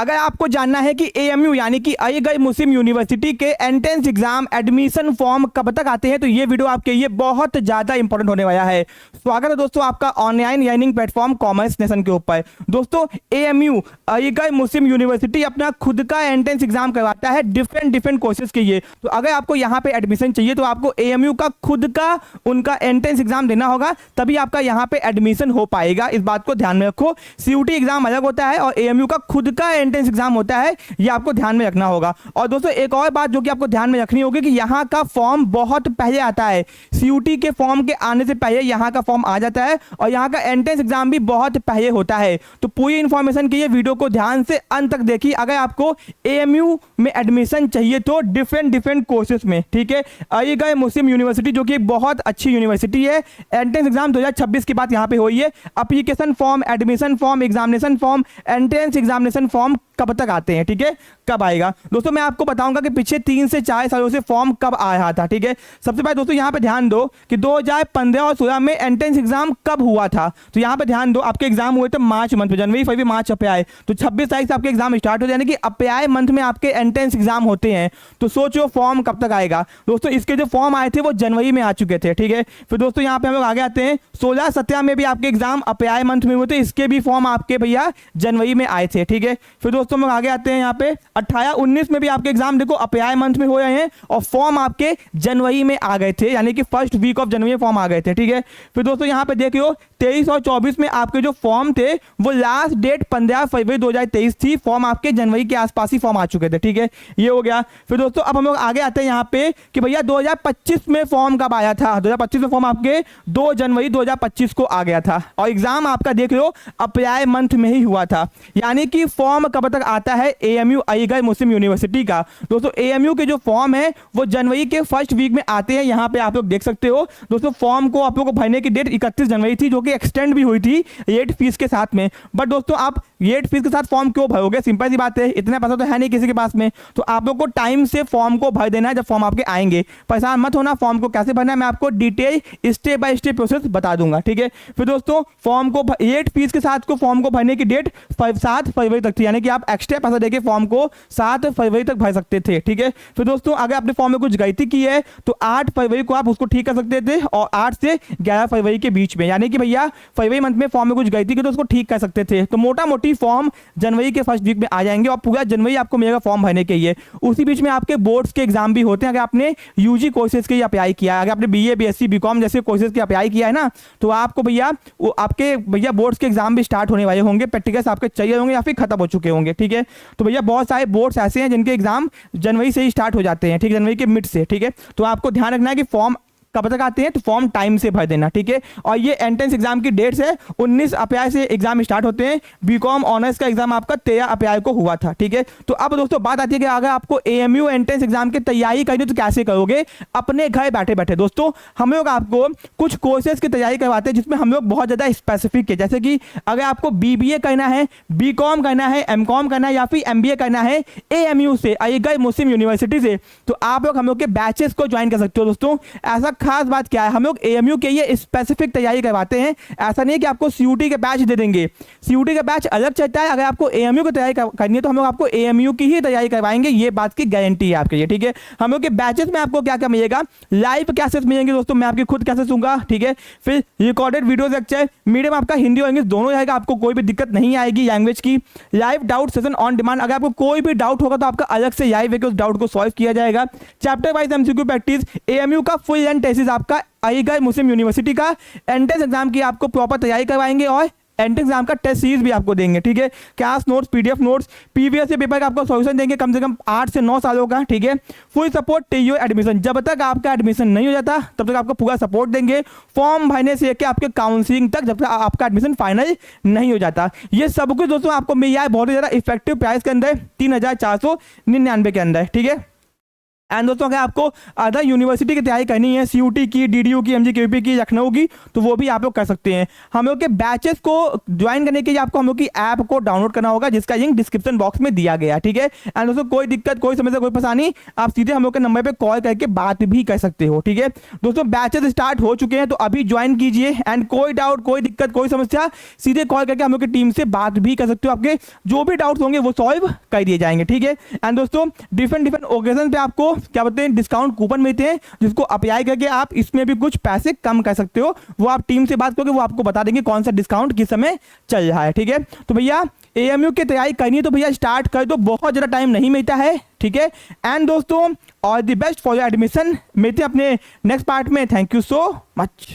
अगर आपको जानना है कि एएमयू यानी कि अलीगढ़ मुस्लिम यूनिवर्सिटी के एंट्रेंस एग्जाम एडमिशन फॉर्म कब तक आते हैं, तो ये वीडियो आपके लिए बहुत ज्यादा इंपॉर्टेंट होने वाला है। स्वागत है दोस्तों आपका online learning platform commerce nation के ऊपर। दोस्तों एएमयू अलीगढ़ मुस्लिम यूनिवर्सिटी अपना खुद का एंट्रेंस एग्जाम करवाता है डिफरेंट कोर्सेज के लिए। तो अगर आपको यहाँ पे एडमिशन चाहिए तो आपको एएमयू का खुद का उनका एंट्रेंस एग्जाम देना होगा, तभी आपका यहाँ पे एडमिशन हो पाएगा। इस बात को ध्यान में रखो। सीयूटी एग्जाम अलग होता है और एएमयू का खुद का एंट्रेंस एग्जाम होता है, ये आपको ध्यान में रखना होगा। और दोस्तों एक और बात जो कि आपको ध्यान में रखनी होगी कि यहाँ का फॉर्म बहुत पहले आता है। सीयूटी के फॉर्म के आने से पहले यहाँ का फॉर्म आ जाता है और यहाँ का एंट्रेंस एग्जाम भी बहुत पहले होता है। तो पूरी इंफॉर्मेशन के लिए वीडियो को ध्यान से अंत तक देखिए। अगर आपको एएमयू में एडमिशन चाहिए तो डिफरेंट कोर्सेज में, ठीक है। अलीगढ़ मुस्लिम यूनिवर्सिटी जो कि एक बहुत अच्छी यूनिवर्सिटी है। एंट्रेंस एग्जाम 2026 की बात यहाँ पे हुई है। Application form, admission form, examination form, entrance examination form कब तक आते हैं, ठीक है, कब आएगा। दोस्तों मैं आपको बताऊंगा कि पिछले 3 से 4 सालों से फॉर्म कब आ रहा था, ठीक है। सबसे पहले दोस्तों यहाँ पे ध्यान दो कि 2015 और 16 में एंट्रेंस एग्जाम कब हुआ था। तो यहाँ पे ध्यान दो, आपके एग्जाम हुए थे मार्च मंथ में, जनवरी फरवरी मार्च अप्रैल। तो 26 तारीख से आपके एग्जाम स्टार्ट हो जाए, यानी कि अप्रैल मंथ में आपके एंट्रेंस एग्जाम होते हैं। तो सोचो फॉर्म कब तक आएगा। दोस्तों इसके जो फॉर्म आए थे वो जनवरी में आ चुके थे, ठीक है। फिर दोस्तों यहाँ पे हम लोग आगे आते हैं, 16-17 में भी आपके एग्जाम अप्रैल मंथ में हुए थे, इसके भी फॉर्म आपके भैया जनवरी में आए थे, ठीक है। फिर दोस्तों हम लोग आगे आते हैं यहाँ पे 18-19 में भी आपके एग्जाम देखो अप्रैल मंथ में हो रहे हैं और फॉर्म आपके जनवरी में आ गए थे, यानी कि फर्स्ट वीक ऑफ जनवरी में फॉर्म आ गए थे, ठीक है। फिर दोस्तों यहाँ पे देखियो 23 और 24 में आपके जो फॉर्म थे वो लास्ट डेट 15 फरवरी 2023 थी। फॉर्म आपके जनवरी के आसपास ही फॉर्म आ चुके थे, ठीक है, ये हो गया। फिर दोस्तों अब हम लोग आगे आते हैं यहाँ पे कि भैया 2025 में फॉर्म कब आया था। 2025 में फॉर्म आपके 2 जनवरी 2025 को आ गया था और एग्जाम आपका देख लो अप्रैल मंथ में ही हुआ था। यानी कि फॉर्म कब तक आता है एएमयू अलीगढ़ मुस्लिम यूनिवर्सिटी का। दोस्तों एएमयू के जो फॉर्म है वो जनवरी के फर्स्ट वीक में आते हैं। यहाँ पे आप लोग देख सकते हो दोस्तों फॉर्म को आप लोग को भरने की डेट 31 जनवरी थी, जो कि एक्सटेंड भी हुई थी लेट फीस के साथ में। बट दोस्तों आप लेट फीस के साथ फॉर्म क्यों भरोगे, सिंपल सी बात है, इतना पैसा तो है नहीं किसी के पास में। तो आप लोग को टाइम से फॉर्म को भर देना है जब फॉर्म आपके आएंगे। परेशान मत होना, फॉर्म को कैसे भरना है मैं आपको detail step by step process बता दूंगा, ठीक है। फिर दोस्तों फॉर्म को लेट फीस के साथ को फॉर्म को भरने की डेट 7 फरवरी तक थी, यानी कि आप एक्स्ट्रा पैसा देके फॉर्म को 7 फरवरी तक भर सकते थे, ठीक है। फिर दोस्तों अगर आपने फॉर्म में कुछ गलती की है तो 8 फरवरी को आप उसको ठीक कर सकते थे और 8 से 11 फरवरी के बीच में, यानी कि भैया फरवरी मंथ में फॉर्म में कुछ गलती की तो उसको ठीक कर सकते थे। तो मोटा मोटी फॉर्म जनवरी के फर्स्ट वीक में आ जाएंगे और पूरा जनवरी आपको मिलेगा फॉर्म भरने के लिए। उसी बीच में आपके बोर्ड्स के एग्जाम भी होते हैं। अगर आपने यूजी कोर्सेज के लिए अप्लाई किया है, अगर आपने बीए बीएससी बीकॉम जैसे कोर्सेज के अप्लाई किया है ना, तो आपको भैया वो आपके भैया बोर्ड्स के एग्जाम भी स्टार्ट होने वाले होंगे। प्रैक्टिकल्स आपके चाहिए होंगे या फिर खत्म हो चुके होंगे, ठीक है। तो भैया बहुत सारे बोर्ड्स ऐसे हैं जिनके एग्जाम जनवरी से ही स्टार्ट हो जाते हैं, ठीक है, जनवरी के मिड से, ठीक है। तो आपको ध्यान रखना है कि फॉर्म कब तक आते हैं, तो फॉर्म टाइम से भर देना, ठीक है। और ये एंट्रेंस एग्जाम की डेट्स है 19 अप्रैल से एग्जाम स्टार्ट होते हैं। बीकॉम ऑनर्स का एग्जाम आपका 13 अप्रैल को हुआ था, ठीक है। तो अब दोस्तों बात आती है कि अगर आपको एएमयू एंट्रेंस एग्जाम की तैयारी करनी तो कैसे करोगे अपने घर बैठे बैठे। दोस्तों हम लोग आपको कुछ कोर्सेज की तैयारी करवाते हैं जिसमें हम लोग बहुत ज्यादा स्पेसिफिक है, जैसे कि अगर आपको बीबीए करना है, बीकॉम करना है, एमकॉम करना है या फिर एमबीए करना है एएमयू से अलीगढ़ मुस्लिम यूनिवर्सिटी से, तो आप लोग हम लोग के बैचेस को ज्वाइन कर सकते हो। दोस्तों ऐसा खास बात क्या है, हम लोग एएमयू के लिए स्पेसिफिक तैयारी करवाते हैं। ऐसा नहीं है कि आपको सीयूटी के बैच दे देंगे, सीयूटी का बैच अलग चलता है। अगर आपको एएमयू की तैयारी करनी है तो हम लोग आपको एएमयू की ही तैयारी करवाएंगे, ये बात की गारंटी है आपके लिए, ठीक है। हम लोग के बैचेस में आपको क्या क्या मिलेगा, लाइव क्लासेस मिलेंगे दोस्तों, मैं आपकी खुद क्लासेस दूंगा, ठीक है। फिर रिकॉर्डेड वीडियो लेक्चर, मीडियम आपका हिंदी और इंग्लिश दोनों रहेगा, आपको कोई भी दिक्कत नहीं आएगी लैंग्वेज की। Live doubt session on demand, अगर आपको कोई भी डाउट होगा तो आपका अलग से लाइव है कि उस डाउट को सॉल्व किया जाएगा। Chapter wise MCQ practice, AMU का फुल एंड टेसिस आपका अलीगढ़ मुस्लिम यूनिवर्सिटी का एंट्रेंस एग्जाम की आपको प्रॉपर तैयारी करवाएंगे और एंट्रेंस एग्जाम का टेस्ट सीरीज भी आपको देंगे, ठीक है। Class notes, PDF notes, PVS paper का आपको सॉल्यूशन देंगे कम से कम 8 से 9 सालों का, ठीक है। फुल सपोर्ट टीयू एडमिशन, जब तक आपका एडमिशन नहीं हो जाता तब तक आपको पूरा सपोर्ट देंगे, फॉर्म भरने से लेकर आपके काउंसलिंग तक, जब तक आपका एडमिशन फाइनल नहीं हो जाता। ये सब कुछ दोस्तों आपको मिल जाए बहुत ही ज्यादा इफेक्टिव प्राइस के अंदर 3499 के अंदर, ठीक है। एंड दोस्तों अगर आपको अदर यूनिवर्सिटी की तैयारी करनी है, सीयूटी की, डीडीयू की, एमजीक्यूपी की, लखनऊ की, तो वो भी आप लोग कर सकते हैं। हम लोग के बैचेस को ज्वाइन करने के लिए आपको हम लोग की ऐप को डाउनलोड करना होगा, जिसका लिंक डिस्क्रिप्शन बॉक्स में दिया गया है, ठीक है। एंड दोस्तों कोई दिक्कत, कोई समस्या, कोई परेशानी, आप सीधे हम लोग के नंबर पे कॉल करके बात भी कर सकते हो, ठीक है। दोस्तों बैचेस स्टार्ट हो चुके हैं, तो अभी ज्वाइन कीजिए। एंड कोई डाउट, कोई दिक्कत, कोई समस्या, सीधे कॉल करके हम लोग की टीम से बात भी कर सकते हो। आपके जो भी डाउट्स होंगे वो सॉल्व कर दिए जाएंगे, ठीक है। एंड दोस्तों डिफरेंट ओकेजन पे आपको क्या बोलते हैं, डिस्काउंट कूपन मिलते हैं, जिसको अप्लाई करके आप इसमें भी कुछ पैसे कम कर सकते हो। वो आप टीम से बात करोगे, वो आपको बता देंगे कौन सा डिस्काउंट किस समय चल रहा है, ठीक है। तो भैया एएमयू की तैयारी करनी है तो भैया स्टार्ट कर दो, बहुत ज़्यादा टाइम नहीं मिलता है, ठीक है। एंड दोस्तों all the best for your admission. मिलते हैं अपने नेक्स्ट पार्ट में। Thank you so much.